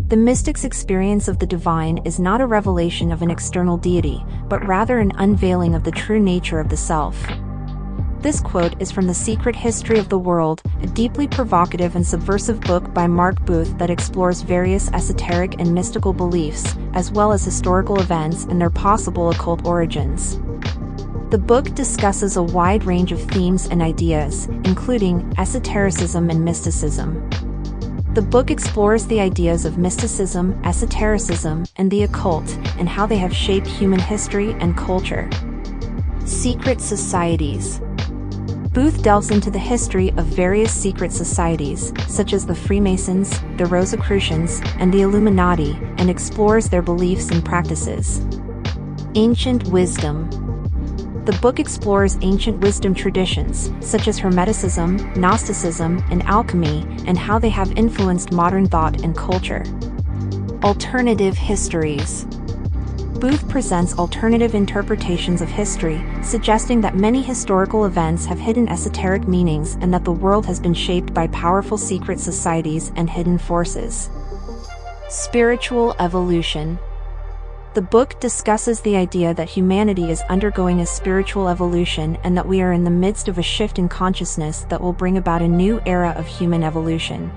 The mystic's experience of the divine is not a revelation of an external deity, but rather an unveiling of the true nature of the self. This quote is from The Secret History of the World, a deeply provocative and subversive book by Mark Booth that explores various esoteric and mystical beliefs, as well as historical events and their possible occult origins. The book discusses a wide range of themes and ideas, including esotericism and mysticism. The book explores the ideas of mysticism, esotericism, and the occult, and how they have shaped human history and culture. Secret societies. Booth delves into the history of various secret societies, such as the Freemasons, the Rosicrucians, and the Illuminati, and explores their beliefs and practices. Ancient wisdom. The book explores ancient wisdom traditions, such as Hermeticism, Gnosticism, and alchemy, and how they have influenced modern thought and culture. Alternative histories. Booth presents alternative interpretations of history, suggesting that many historical events have hidden esoteric meanings and that the world has been shaped by powerful secret societies and hidden forces. Spiritual evolution. The book discusses the idea that humanity is undergoing a spiritual evolution and that we are in the midst of a shift in consciousness that will bring about a new era of human evolution.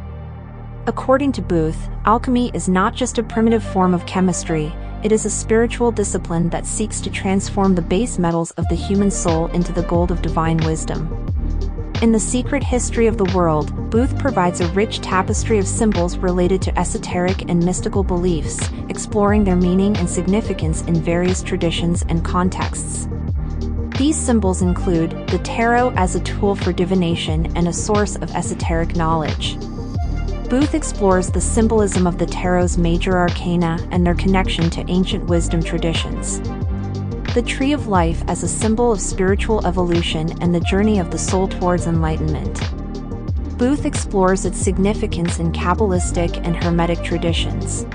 According to Booth, alchemy is not just a primitive form of chemistry, it is a spiritual discipline that seeks to transform the base metals of the human soul into the gold of divine wisdom. In The Secret History of the World, Booth provides a rich tapestry of symbols related to esoteric and mystical beliefs, exploring their meaning and significance in various traditions and contexts. These symbols include the tarot as a tool for divination and a source of esoteric knowledge. Booth explores the symbolism of the tarot's major arcana and their connection to ancient wisdom traditions. The Tree of Life as a symbol of spiritual evolution and the journey of the soul towards enlightenment. Booth explores its significance in Kabbalistic and Hermetic traditions.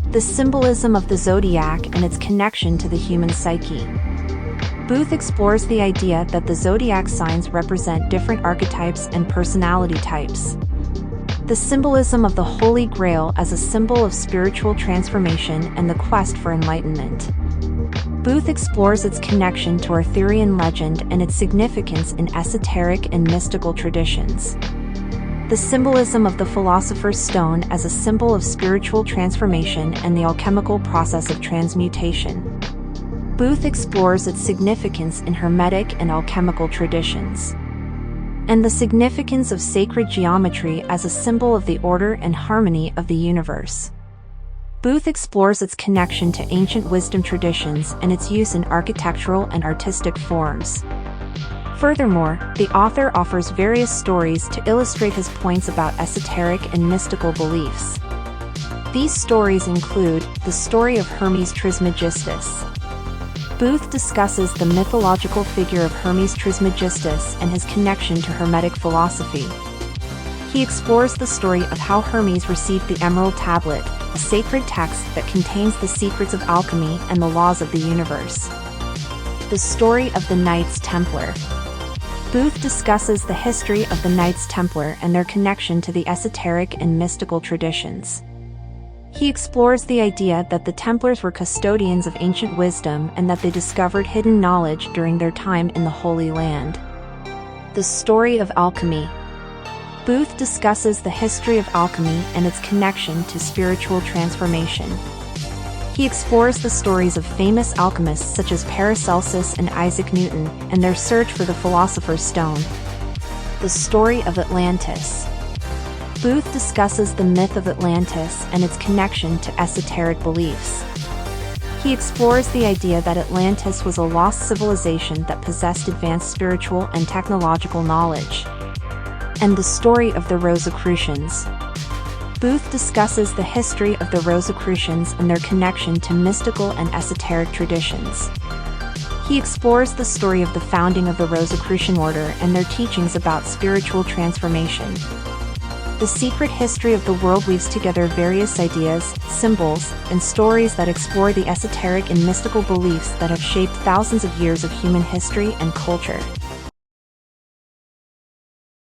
The symbolism of the zodiac and its connection to the human psyche. Booth explores the idea that the zodiac signs represent different archetypes and personality types. The symbolism of the Holy Grail as a symbol of spiritual transformation and the quest for enlightenment. Booth explores its connection to Arthurian legend and its significance in esoteric and mystical traditions. The symbolism of the Philosopher's Stone as a symbol of spiritual transformation and the alchemical process of transmutation. Booth explores its significance in Hermetic and alchemical traditions. And the significance of sacred geometry as a symbol of the order and harmony of the universe. Booth explores its connection to ancient wisdom traditions and its use in architectural and artistic forms. Furthermore, the author offers various stories to illustrate his points about esoteric and mystical beliefs. These stories include the story of Hermes Trismegistus. Booth discusses the mythological figure of Hermes Trismegistus and his connection to Hermetic philosophy. He explores the story of how Hermes received the Emerald Tablet, a sacred text that contains the secrets of alchemy and the laws of the universe. The story of the Knights Templar. Booth discusses the history of the Knights Templar and their connection to the esoteric and mystical traditions. He explores the idea that the Templars were custodians of ancient wisdom and that they discovered hidden knowledge during their time in the Holy Land. The story of alchemy. Booth discusses the history of alchemy and its connection to spiritual transformation. He explores the stories of famous alchemists such as Paracelsus and Isaac Newton and their search for the Philosopher's Stone. The story of Atlantis. Booth discusses the myth of Atlantis and its connection to esoteric beliefs. He explores the idea that Atlantis was a lost civilization that possessed advanced spiritual and technological knowledge. And the story of the Rosicrucians. Booth discusses the history of the Rosicrucians and their connection to mystical and esoteric traditions. He explores the story of the founding of the Rosicrucian order and their teachings about spiritual transformation. The Secret History of the World weaves together various ideas, symbols, and stories that explore the esoteric and mystical beliefs that have shaped thousands of years of human history and culture.